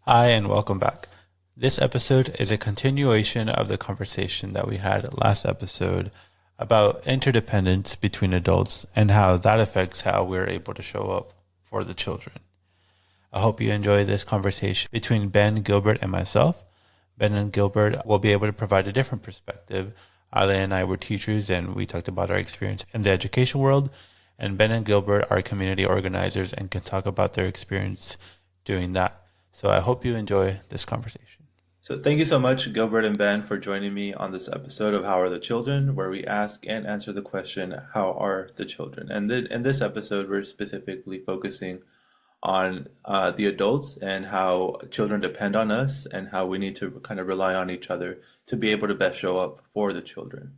Hi, and welcome back. This episode is a continuation of the conversation that we had last episode about interdependence between adults and how that affects how we're able to show up for the children. I hope you enjoy this conversation between Ben, Gilbert, and myself. Ben and Gilbert will be able to provide a different perspective. Ale and I were teachers and we talked about our experience in the education world. And Ben and Gilbert are community organizers and can talk about their experience doing that. So I hope you enjoy this conversation. So thank you so much, Gilbert and Ben, for joining me on this episode of How Are the Children, where we ask and answer the question, How are the children? And in this episode, we're specifically focusing on the adults and how children depend on us and how we need to kind of rely on each other to be able to best show up for the children.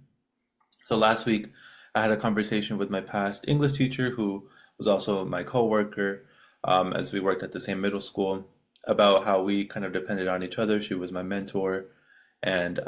So last week, I had a conversation with my past English teacher who was also my coworker as we worked at the same middle school about how we kind of depended on each other. She was my mentor, and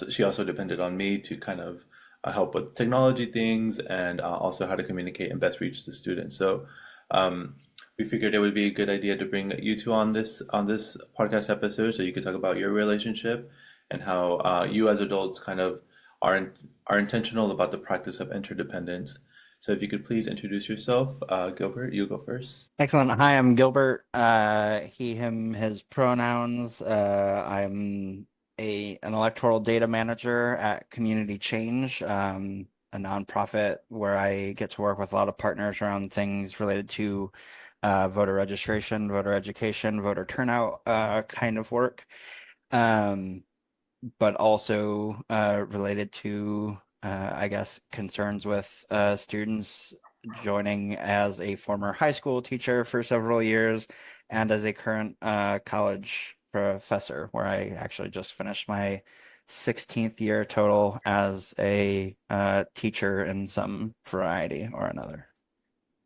she also depended on me to kind of help with technology things and also how to communicate and best reach the students. So um, we figured it would be a good idea to bring you two on this podcast episode so you could talk about your relationship and how you as adults kind of are are intentional about the practice of interdependence. So if you could please introduce yourself, Gilbert, you go first. Excellent. Hi, I'm Gilbert. He, him, his pronouns. I'm an electoral data manager at Community Change, a nonprofit where I get to work with a lot of partners around things related to voter registration, voter education, voter turnout kind of work. Um, but also related to, I guess, concerns with students joining as a former high school teacher for several years and as a current college professor, where I actually just finished my 16th year total as a teacher in some variety or another.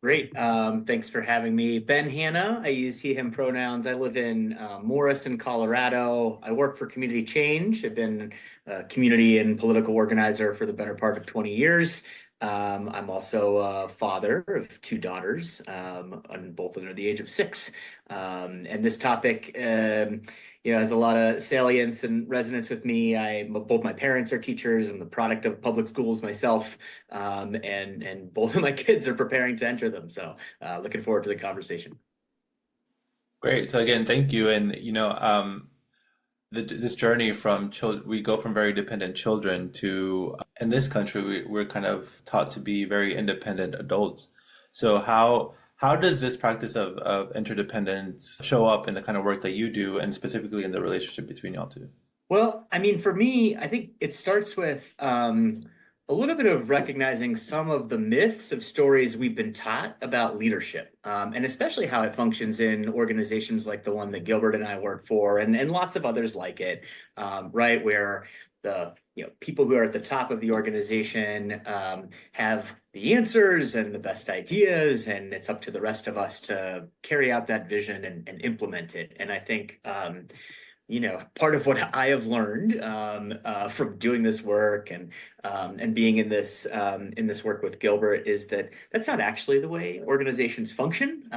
Great. Thanks for having me. Ben Hanna. I use he, him pronouns. I live in Morrison, Colorado. I work for Community Change. I've been a community and political organizer for the better part of 20 years. I'm also a father of two daughters, and both under the age of 6. And this topic, has a lot of salience and resonance with me. Both my parents are teachers. I'm the product of public schools myself, and both of my kids are preparing to enter them. So, looking forward to the conversation. Great. So again, thank you. And this journey from children, we go from very dependent children to, in this country, we're kind of taught to be very independent adults. So how does this practice of interdependence show up in the kind of work that you do, and specifically in the relationship between y'all two? Well, I mean, for me, I think it starts with a little bit of recognizing some of the myths of stories we've been taught about leadership, and especially how it functions in organizations like the one that Gilbert and I work for, and lots of others like it, right? Where the people who are at the top of the organization have the answers and the best ideas, and it's up to the rest of us to carry out that vision and implement it. And I think part of what I have learned from doing this work and being in this work with Gilbert is that that's not actually the way organizations function.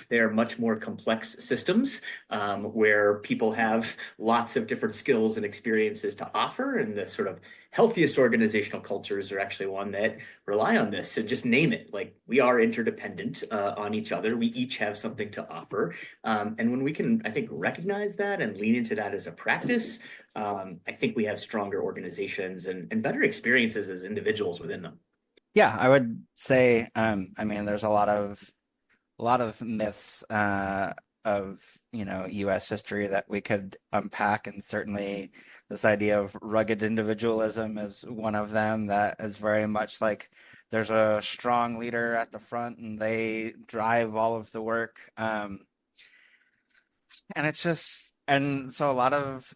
They are much more complex systems where people have lots of different skills and experiences to offer, and the sort of healthiest organizational cultures are actually one that rely on this and just name it. Like, we are interdependent on each other. We each have something to offer. And when we can, I think, recognize that and lean into that as a practice, I think we have stronger organizations and better experiences as individuals within them. Yeah, I would say, I mean, there's a lot of myths of U.S. history that we could unpack, and certainly this idea of rugged individualism is one of them that is very much like there's a strong leader at the front and they drive all of the work. And it's just and so a lot of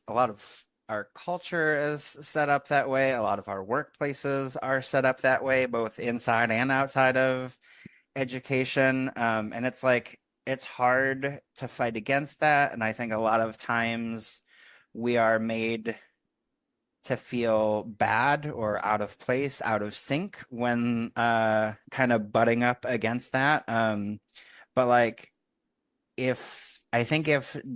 our culture is set up that way. A lot of our workplaces are set up that way, both inside and outside of education. And it's like it's hard to fight against that. And I think a lot of times we are made to feel bad or out of place, out of sync when kind of butting up against that. But like if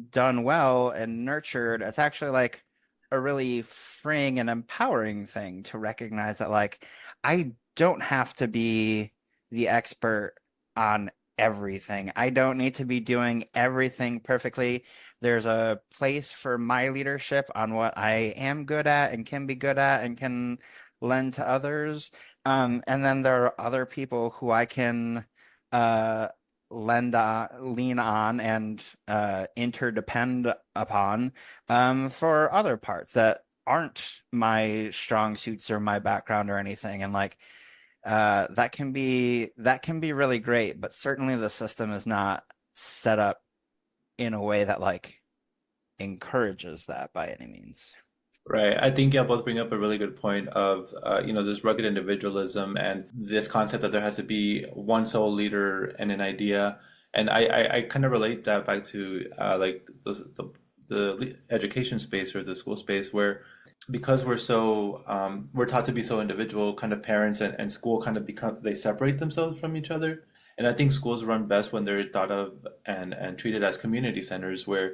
done well and nurtured, it's actually like a really freeing and empowering thing to recognize that like I don't have to be the expert on everything. I don't need to be doing everything perfectly. There's a place for my leadership on what I am good at and can be good at and can lend to others. And then there are other people who I can uh lean on and interdepend upon for other parts that aren't my strong suits or my background or anything. And like that can be really great, but certainly the system is not set up in a way that like encourages that by any means. Right. I think you both bring up a really good point of, this rugged individualism and this concept that there has to be one sole leader and an idea. And I kind of relate that back to like the education space or the school space where because we're taught to be so individual, kind of parents and school kind of they separate themselves from each other. And I think schools run best when they're thought of and treated as community centers where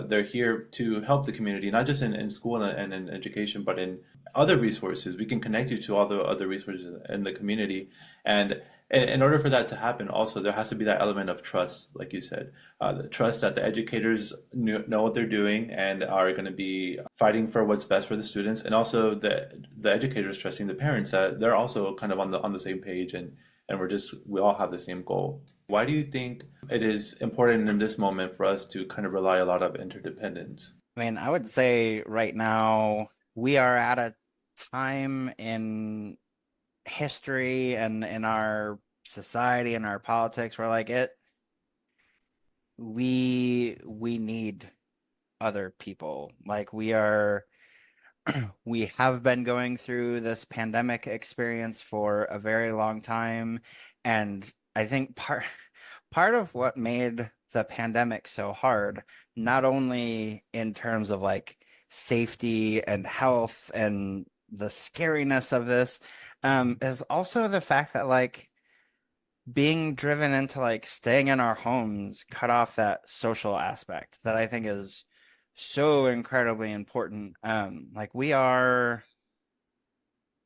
they're here to help the community, not just in school and in education, but in other resources. We can connect you to all the other resources in the community. And in order for that to happen, also, there has to be that element of trust, like you said, the trust that the educators know what they're doing and are going to be fighting for what's best for the students, and also the educators trusting the parents that they're also kind of on the same page and we all have the same goal. Why do you think it is important in this moment for us to kind of rely a lot of interdependence? I mean, I would say right now we are at a time in history and in our society and our politics where like it we need other people. Like we have been going through this pandemic experience for a very long time, and I think part of what made the pandemic so hard, not only in terms of like safety and health and the scariness of this, is also the fact that like being driven into like staying in our homes cut off that social aspect that I think is so incredibly important. Like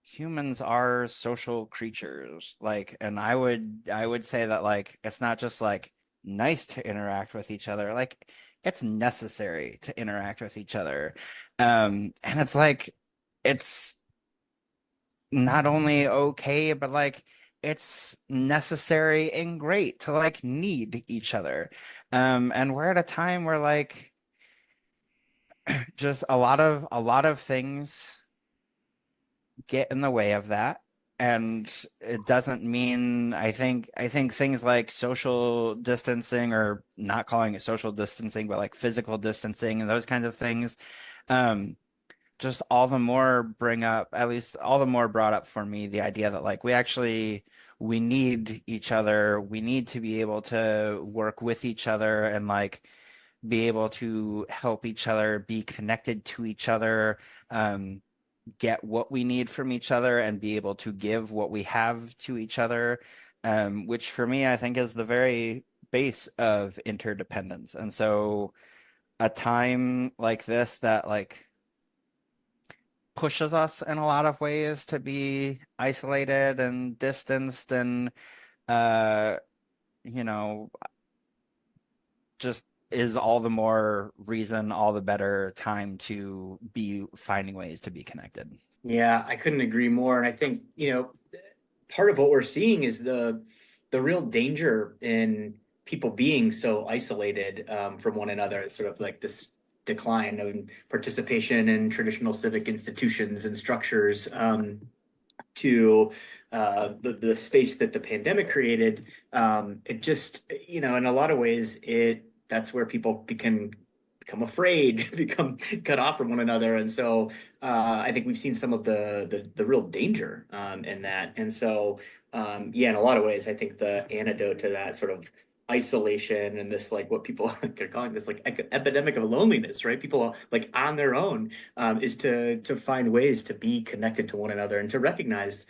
humans are social creatures. Like, and I would say that like it's not just like nice to interact with each other. Like it's necessary to interact with each other. And it's like it's not only okay, but like it's necessary and great to like need each other. And we're at a time where like just a lot of things get in the way of that. And it doesn't mean I think things like social distancing, or not calling it social distancing, but like physical distancing and those kinds of things, um, just all the more bring up, at least all the more brought up for me, the idea that like we need each other. We need to be able to work with each other and like be able to help each other, be connected to each other, get what we need from each other, and be able to give what we have to each other, which for me, I think is the very base of interdependence. And so a time like this that like pushes us in a lot of ways to be isolated and distanced and uh you know just is all the more reason, all the better time to be finding ways to be connected. Yeah, I couldn't agree more. And I think, part of what we're seeing is the real danger in people being so isolated from one another. It's sort of like this decline of participation in traditional civic institutions and structures, to the space that the pandemic created. It just, in a lot of ways, that's where people become afraid, become cut off from one another. And so I think we've seen some of the real danger in that. And so yeah, in a lot of ways, I think the antidote to that sort of isolation and this like what people are calling this like epidemic of loneliness, right? People like on their own, is to find ways to be connected to one another and to recognize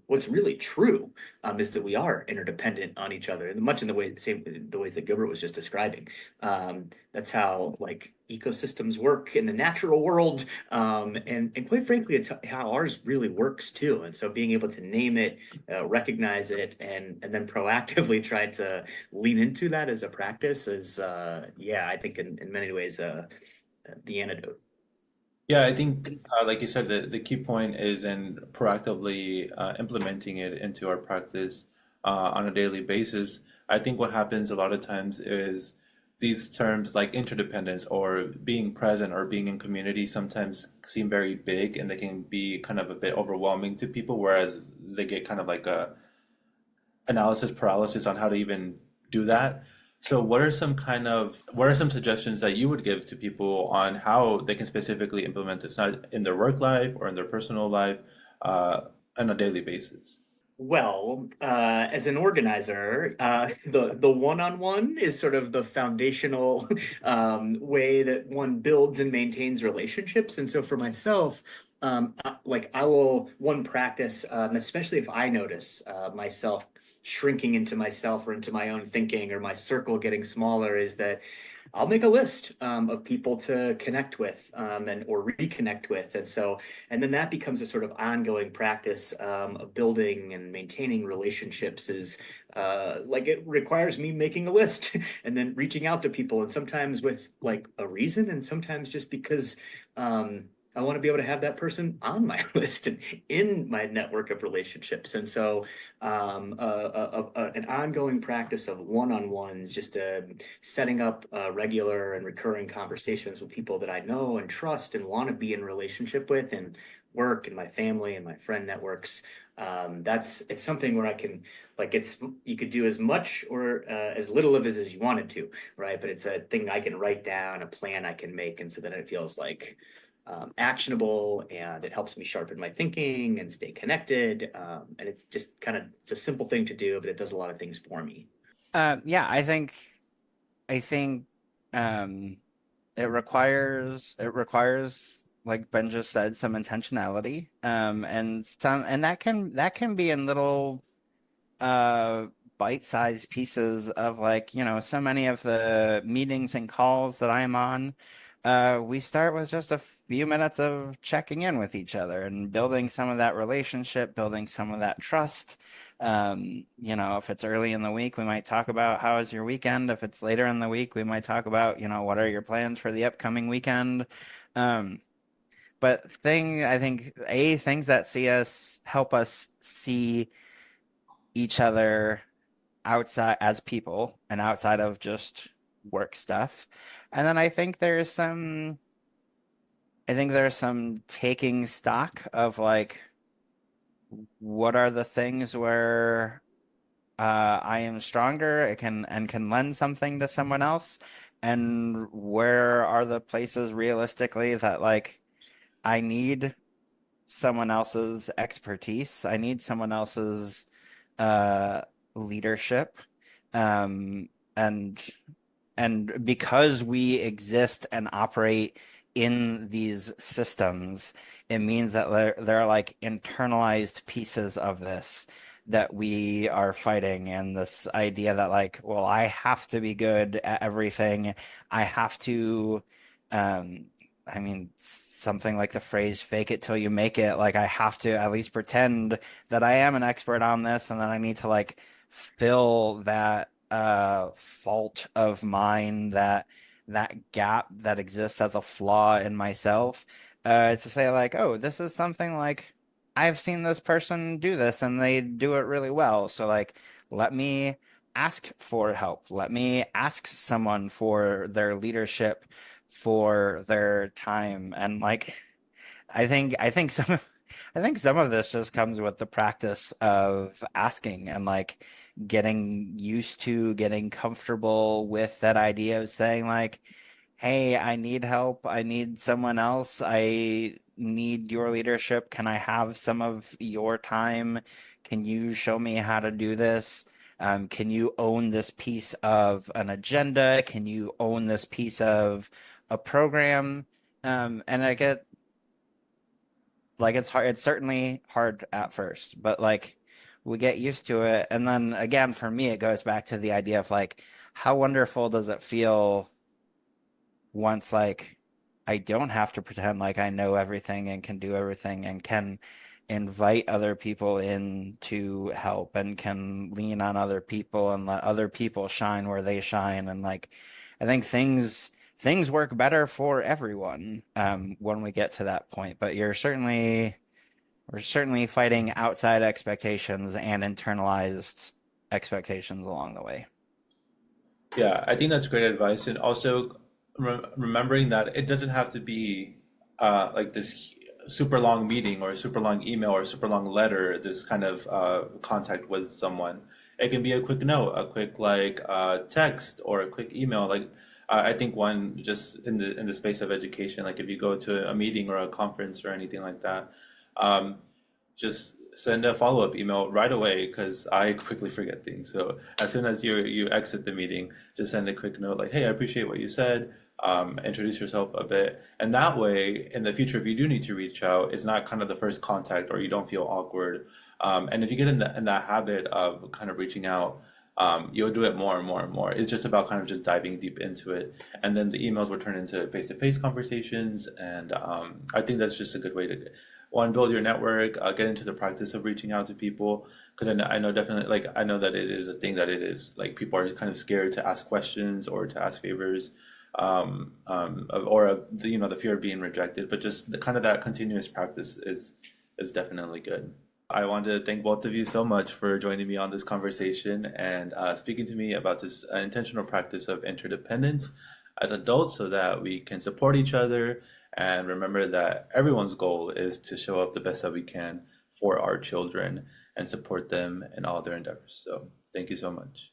what's really true is that we are interdependent on each other, and much in the ways that Gilbert was just describing. That's how like ecosystems work in the natural world, and quite frankly, it's how ours really works too. And so, being able to name it, recognize it, and then proactively try to lean into that as a practice is, yeah, I think in many ways, the antidote. Yeah, I think, like you said, the key point is in proactively implementing it into our practice on a daily basis. I think what happens a lot of times is these terms like interdependence or being present or being in community sometimes seem very big and they can be kind of a bit overwhelming to people, whereas they get kind of like a analysis paralysis on how to even do that. So what are some suggestions that you would give to people on how they can specifically implement this, not in their work life or in their personal life, uh, on a daily basis? Well, as an organizer, the one-on-one is sort of the foundational way that one builds and maintains relationships. And so for myself, like I will one practice, especially if I notice myself shrinking into myself or into my own thinking or my circle getting smaller, is that I'll make a list of people to connect with and or reconnect with, and so and then that becomes a sort of ongoing practice of building and maintaining relationships. Is like it requires me making a list and then reaching out to people, and sometimes with like a reason, and sometimes just because I want to be able to have that person on my list and in my network of relationships. And so an ongoing practice of one-on-ones, just setting up regular and recurring conversations with people that I know and trust and want to be in relationship with, and work and my family and my friend networks. It's something where I can like it's you could do as much or as little of it as you wanted to, right? But it's a thing I can write down, a plan I can make, and so then it feels like actionable, and it helps me sharpen my thinking and stay connected. And it's just it's a simple thing to do, but it does a lot of things for me. Yeah, I think um it requires like Ben just said, some intentionality. And that can be in little uh bite-sized pieces of, like, so many of the meetings and calls that I'm on, we start with just a few minutes of checking in with each other and building some of that relationship, building some of that trust. If it's early in the week, we might talk about how was your weekend. If it's later in the week, we might talk about, what are your plans for the upcoming weekend. Um, but I think, things that help us see each other outside as people and outside of just work stuff. And then I think there's some taking stock of, like, what are the things where I am stronger, can lend something to someone else, and where are the places realistically that, like, I need someone else's expertise. I need someone else's uh, leadership. Um, and and because we exist and operate in these systems, it means that there are, like, internalized pieces of this that we are fighting. And this idea that, like, well, I have to be good at everything. I have to, um, I mean, something like the phrase fake it till you make it. Like, I have to at least pretend that I am an expert on this, and then I need to, like, fill that fault of mine, that gap that exists as a flaw in myself, to say, like, oh, this is something, like, I've seen this person do this and they do it really well, so, like, let me ask for help, let me ask someone for their leadership, for their time. And, like, I think some of this just comes with the practice of asking, and, like, getting used to, getting comfortable with that idea of saying, like, hey, I need help. I need someone else. I need your leadership. Can I have some of your time? Can you show me how to do this? Can you own this piece of an agenda? Can you own this piece of a program? And I get Like it's hard. It's certainly hard at first, but like we get used to it. And then again, for me, it goes back to the idea of like, how wonderful does it feel once like I don't have to pretend like I know everything and can do everything and can invite other people in to help and can lean on other people and let other people shine where they shine. And like I think things work better for everyone when we get to that point. But we're certainly fighting outside expectations and internalized expectations along the way. Yeah, I think that's great advice. And also remembering that it doesn't have to be like this super long meeting or a super long email or a super long letter, this kind of contact with someone. It can be a quick note, a quick like text or a quick email. Like I think one just in the space of education, like if you go to a meeting or a conference or anything like that, um, just send a follow-up email right away because I quickly forget things. So as soon as you exit the meeting, just send a quick note like, "Hey, I appreciate what you said. Introduce yourself a bit." And that way, in the future, if you do need to reach out, it's not kind of the first contact or you don't feel awkward. And if you get in that habit of kind of reaching out, you'll do it more and more and more. It's just about kind of just diving deep into it, and then the emails will turn into face-to-face conversations. And I think that's just a good way to one, build your network, get into the practice of reaching out to people. Because I know definitely, like, I know that it is a thing that it is, like, people are kind of scared to ask questions or to ask favors, or the fear of being rejected. But just the kind of that continuous practice is definitely good. I want to thank both of you so much for joining me on this conversation and speaking to me about this intentional practice of interdependence as adults so that we can support each other and remember that everyone's goal is to show up the best that we can for our children and support them in all their endeavors. So thank you so much.